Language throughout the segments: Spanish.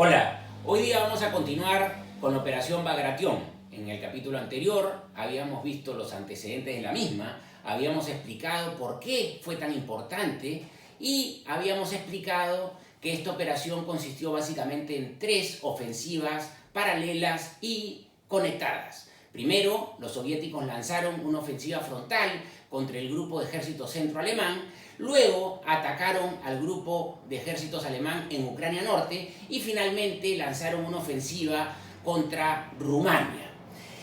Hola, hoy día vamos a continuar con la Operación Bagration. En el capítulo anterior habíamos visto los antecedentes de la misma, habíamos explicado por qué fue tan importante y habíamos explicado que esta operación consistió básicamente en 3 ofensivas paralelas y conectadas. Primero, los soviéticos lanzaron una ofensiva frontal contra el grupo de ejército centro-alemán, luego atacaron al grupo de ejércitos alemán en Ucrania Norte y finalmente lanzaron una ofensiva contra Rumania.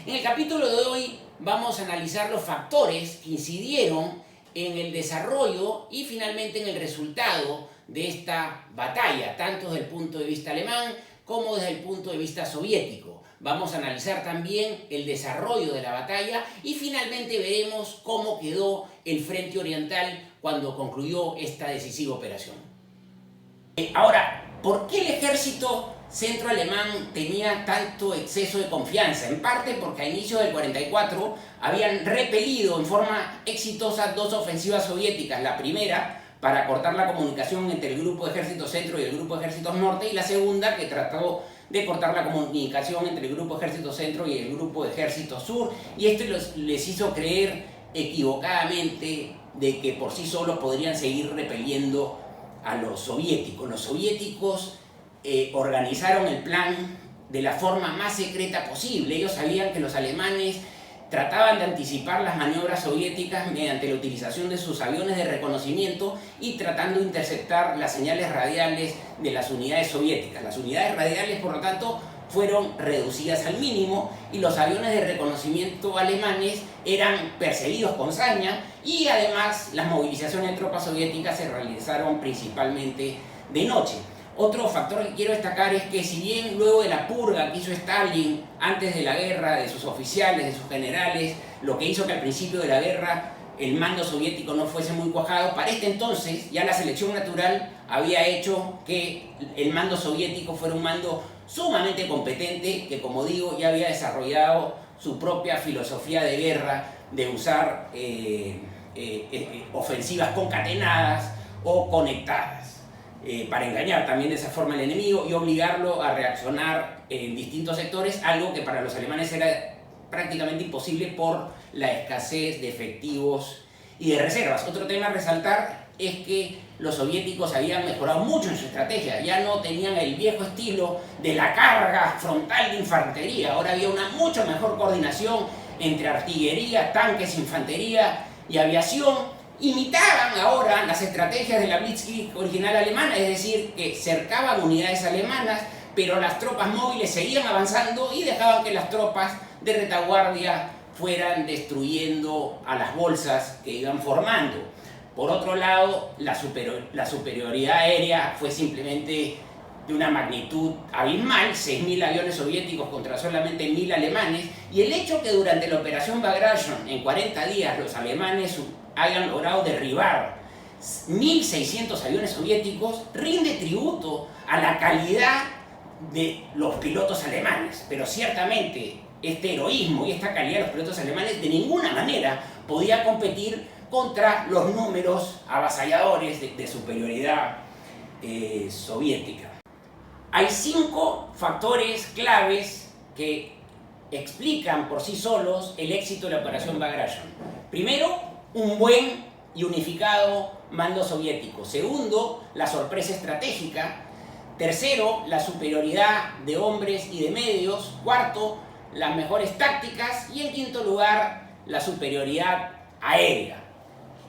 En el capítulo de hoy vamos a analizar los factores que incidieron en el desarrollo y finalmente en el resultado de esta batalla, tanto desde el punto de vista alemán como desde el punto de vista soviético. Vamos a analizar también el desarrollo de la batalla y finalmente veremos cómo quedó el frente oriental cuando concluyó esta decisiva operación. Ahora, ¿por qué el ejército centro-alemán tenía tanto exceso de confianza? En parte porque a inicios del 44 habían repelido en forma exitosa 2 ofensivas soviéticas. La primera, para cortar la comunicación entre el grupo de ejércitos centro y el grupo de ejércitos norte, y la segunda, que trató de cortar la comunicación entre el grupo de ejércitos centro y el grupo de ejércitos sur, y esto les hizo creer equivocadamente de que por sí solos podrían seguir repeliendo a los soviéticos. Los soviéticos organizaron el plan de la forma más secreta posible. Ellos sabían que los alemanes trataban de anticipar las maniobras soviéticas mediante la utilización de sus aviones de reconocimiento y tratando de interceptar las señales radiales de las unidades soviéticas. Las unidades radiales, por lo tanto, fueron reducidas al mínimo y los aviones de reconocimiento alemanes eran perseguidos con saña y además las movilizaciones de tropas soviéticas se realizaron principalmente de noche. Otro factor que quiero destacar es que si bien luego de la purga que hizo Stalin antes de la guerra de sus oficiales, de sus generales, lo que hizo que al principio de la guerra el mando soviético no fuese muy cuajado, para este entonces ya la selección natural había hecho que el mando soviético fuera un mando sumamente competente, que como digo ya había desarrollado su propia filosofía de guerra, de usar ofensivas concatenadas o conectadas. Para engañar también de esa forma al enemigo y obligarlo a reaccionar en distintos sectores, algo que para los alemanes era prácticamente imposible por la escasez de efectivos y de reservas. Otro tema a resaltar es que los soviéticos habían mejorado mucho en su estrategia, ya no tenían el viejo estilo de la carga frontal de infantería, ahora había una mucho mejor coordinación entre artillería, tanques, infantería y aviación. Imitaban ahora las estrategias de la Blitzkrieg original alemana, es decir, que cercaban unidades alemanas, pero las tropas móviles seguían avanzando y dejaban que las tropas de retaguardia fueran destruyendo a las bolsas que iban formando. Por otro lado, la superioridad aérea fue simplemente de una magnitud abismal, 6.000 aviones soviéticos contra solamente 1.000 alemanes, y el hecho que durante la operación Bagration, en 40 días, los alemanes hayan logrado derribar 1.600 aviones soviéticos, rinde tributo a la calidad de los pilotos alemanes. Pero ciertamente este heroísmo y esta calidad de los pilotos alemanes de ninguna manera podía competir contra los números avasalladores de superioridad soviética. Hay 5 factores claves que explican por sí solos el éxito de la operación Bagration. Primero, un buen y unificado mando soviético. Segundo, la sorpresa estratégica. Tercero, la superioridad de hombres y de medios. Cuarto, las mejores tácticas. Y en quinto lugar, la superioridad aérea.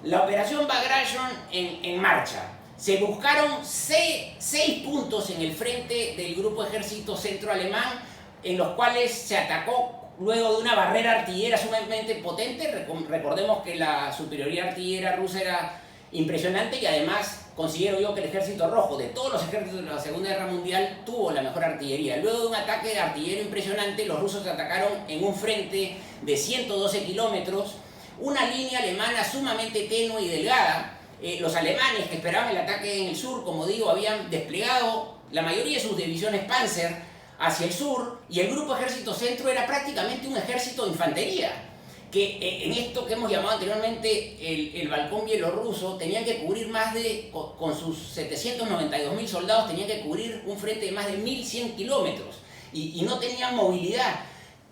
La operación Bagration en marcha. Se buscaron 6 puntos en el frente del grupo de ejército centro-alemán, en los cuales se atacó luego de una barrera artillera sumamente potente. Recordemos que la superioridad artillera rusa era impresionante y además considero yo que el ejército rojo de todos los ejércitos de la Segunda Guerra Mundial tuvo la mejor artillería. Luego de un ataque de artillero impresionante, los rusos atacaron en un frente de 112 kilómetros, una línea alemana sumamente tenue y delgada. Los alemanes que esperaban el ataque en el sur, como digo, habían desplegado la mayoría de sus divisiones Panzer hacia el sur, y el grupo ejército centro era prácticamente un ejército de infantería que en esto que hemos llamado anteriormente el balcón bielorruso, tenían que cubrir con sus 792.000 soldados, tenían que cubrir un frente de más de 1.100 kilómetros y no tenían movilidad.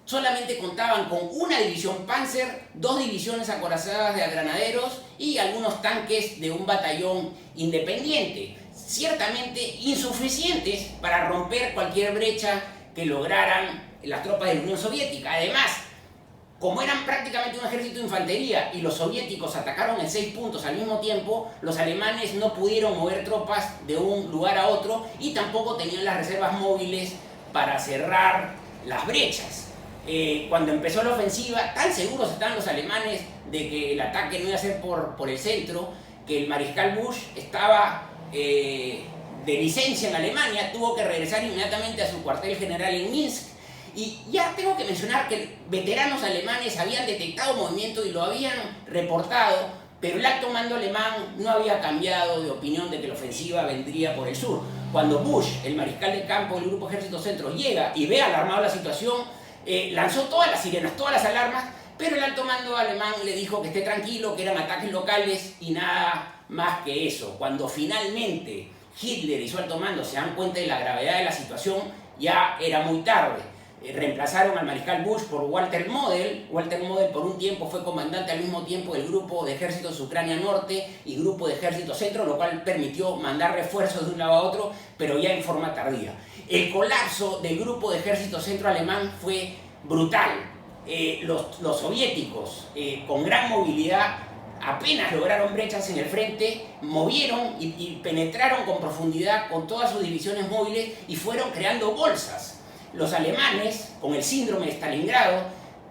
Solamente contaban con una división Panzer, 2 divisiones acorazadas de granaderos y algunos tanques de un batallón independiente, ciertamente insuficientes para romper cualquier brecha que lograran las tropas de la Unión Soviética. Además, como eran prácticamente un ejército de infantería y los soviéticos atacaron en 6 puntos al mismo tiempo, los alemanes no pudieron mover tropas de un lugar a otro y tampoco tenían las reservas móviles para cerrar las brechas. Cuando empezó la ofensiva, tan seguros estaban los alemanes de que el ataque no iba a ser por el centro, que el mariscal Busch estaba de licencia en Alemania, tuvo que regresar inmediatamente a su cuartel general en Minsk. Y ya tengo que mencionar que veteranos alemanes habían detectado movimiento y lo habían reportado, pero el alto mando alemán no había cambiado de opinión de que la ofensiva vendría por el sur. Cuando Busch, el mariscal de campo del Grupo Ejército Centro, llega y ve alarmado la situación, lanzó todas las sirenas, todas las alarmas, pero el alto mando alemán le dijo que esté tranquilo, que eran ataques locales y nada más que eso. Cuando finalmente Hitler y su alto mando se dan cuenta de la gravedad de la situación, ya era muy tarde. Reemplazaron al mariscal Busch por Walter Model. Walter Model por un tiempo fue comandante al mismo tiempo del Grupo de Ejércitos Ucrania Norte y Grupo de Ejército Centro, lo cual permitió mandar refuerzos de un lado a otro, pero ya en forma tardía. El colapso del Grupo de Ejército Centro alemán fue brutal. Los soviéticos, con gran movilidad, apenas lograron brechas en el frente, movieron y penetraron con profundidad con todas sus divisiones móviles y fueron creando bolsas. Los alemanes, con el síndrome de Stalingrado,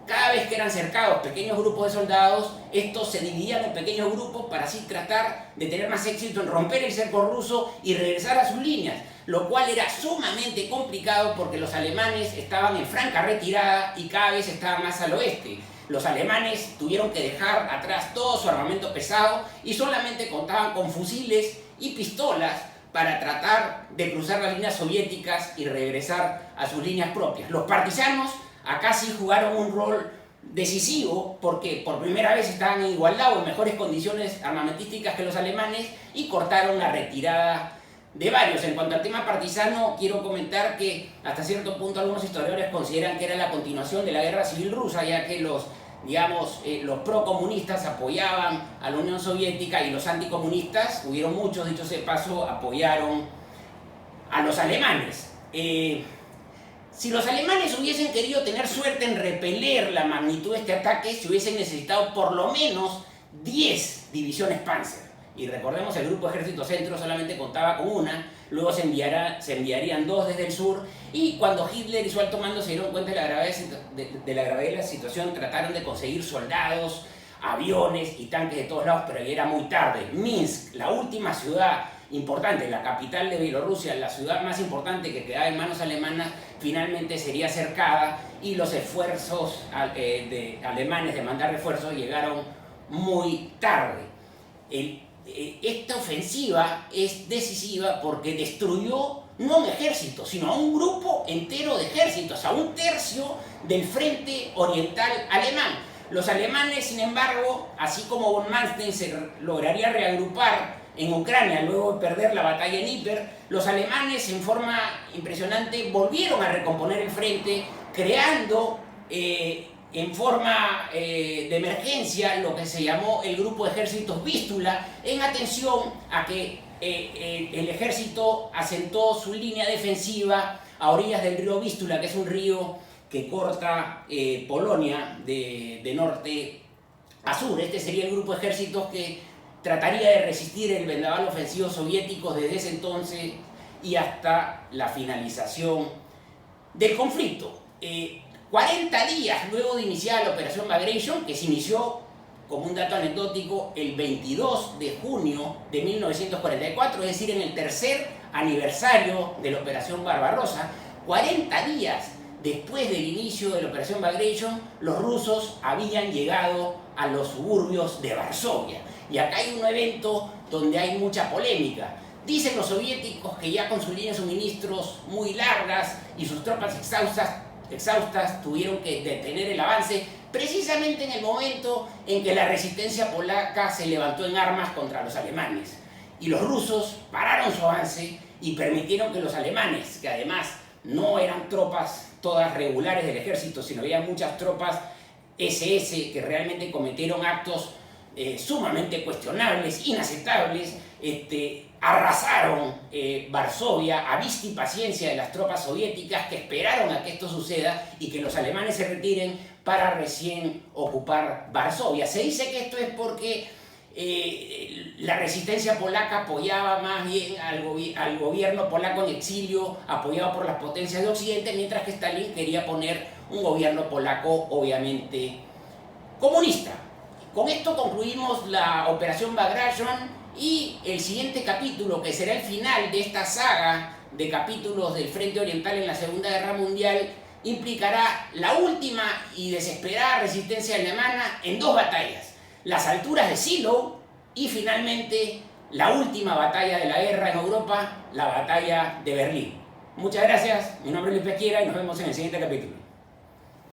cada vez que eran cercados pequeños grupos de soldados, estos se dividían en pequeños grupos para así tratar de tener más éxito en romper el cerco ruso y regresar a sus líneas, lo cual era sumamente complicado porque los alemanes estaban en franca retirada y cada vez estaban más al oeste. Los alemanes tuvieron que dejar atrás todo su armamento pesado y solamente contaban con fusiles y pistolas para tratar de cruzar las líneas soviéticas y regresar a sus líneas propias. Los partisanos acá sí jugaron un rol decisivo porque por primera vez estaban en igualdad o en mejores condiciones armamentísticas que los alemanes y cortaron la retirada de varios. En cuanto al tema partisano, quiero comentar que hasta cierto punto algunos historiadores consideran que era la continuación de la guerra civil rusa, ya que los procomunistas apoyaban a la Unión Soviética y los anticomunistas, hubieron muchos, dicho sea de paso, apoyaron a los alemanes. Si los alemanes hubiesen querido tener suerte en repeler la magnitud de este ataque, se hubiesen necesitado por lo menos 10 divisiones Panzer. Y recordemos, el Grupo Ejército Centro solamente contaba con una, luego se enviarían 2 desde el sur, y cuando Hitler y su alto mando se dieron cuenta de la gravedad de la situación, trataron de conseguir soldados, aviones y tanques de todos lados, pero ya era muy tarde. Minsk, la última ciudad importante, la capital de Bielorrusia, la ciudad más importante que quedaba en manos alemanas, finalmente sería cercada y los esfuerzos alemanes de mandar refuerzos llegaron muy tarde. Esta ofensiva es decisiva porque destruyó no un ejército, sino a un grupo entero de ejércitos, a un tercio del frente oriental alemán. Los alemanes, sin embargo, así como von Manstein se lograría reagrupar en Ucrania luego de perder la batalla en Ypres, los alemanes en forma impresionante volvieron a recomponer el frente, creando en forma de emergencia lo que se llamó el Grupo de Ejércitos Vístula, en atención a que el ejército asentó su línea defensiva a orillas del río Vístula, que es un río que corta Polonia de norte a sur. Este sería el grupo de ejércitos que trataría de resistir el vendaval ofensivo soviético desde ese entonces y hasta la finalización del conflicto. 40 días luego de iniciar la operación Bagration, que se inició, como un dato anecdótico, el 22 de junio de 1944, es decir, en el tercer aniversario de la operación Barbarossa, 40 días después del inicio de la operación Bagration, los rusos habían llegado a los suburbios de Varsovia. Y acá hay un evento donde hay mucha polémica. Dicen los soviéticos que ya con sus líneas de suministros muy largas y sus tropas exhaustas tuvieron que detener el avance, precisamente en el momento en que la resistencia polaca se levantó en armas contra los alemanes. Y los rusos pararon su avance y permitieron que los alemanes, que además no eran tropas todas regulares del ejército, sino había muchas tropas SS que realmente cometieron actos sumamente cuestionables, inaceptables, arrasaron Varsovia a vista y paciencia de las tropas soviéticas que esperaron a que esto suceda y que los alemanes se retiren para recién ocupar Varsovia. Se dice que esto es porque la resistencia polaca apoyaba más bien al gobierno polaco en exilio, apoyado por las potencias de Occidente, mientras que Stalin quería poner un gobierno polaco obviamente comunista. Con esto concluimos la Operación Bagration y el siguiente capítulo, que será el final de esta saga de capítulos del Frente Oriental en la Segunda Guerra Mundial, implicará la última y desesperada resistencia alemana en dos batallas: las alturas de Shiloh y finalmente la última batalla de la guerra en Europa, la batalla de Berlín. Muchas gracias, mi nombre es Luis Pesquera y nos vemos en el siguiente capítulo.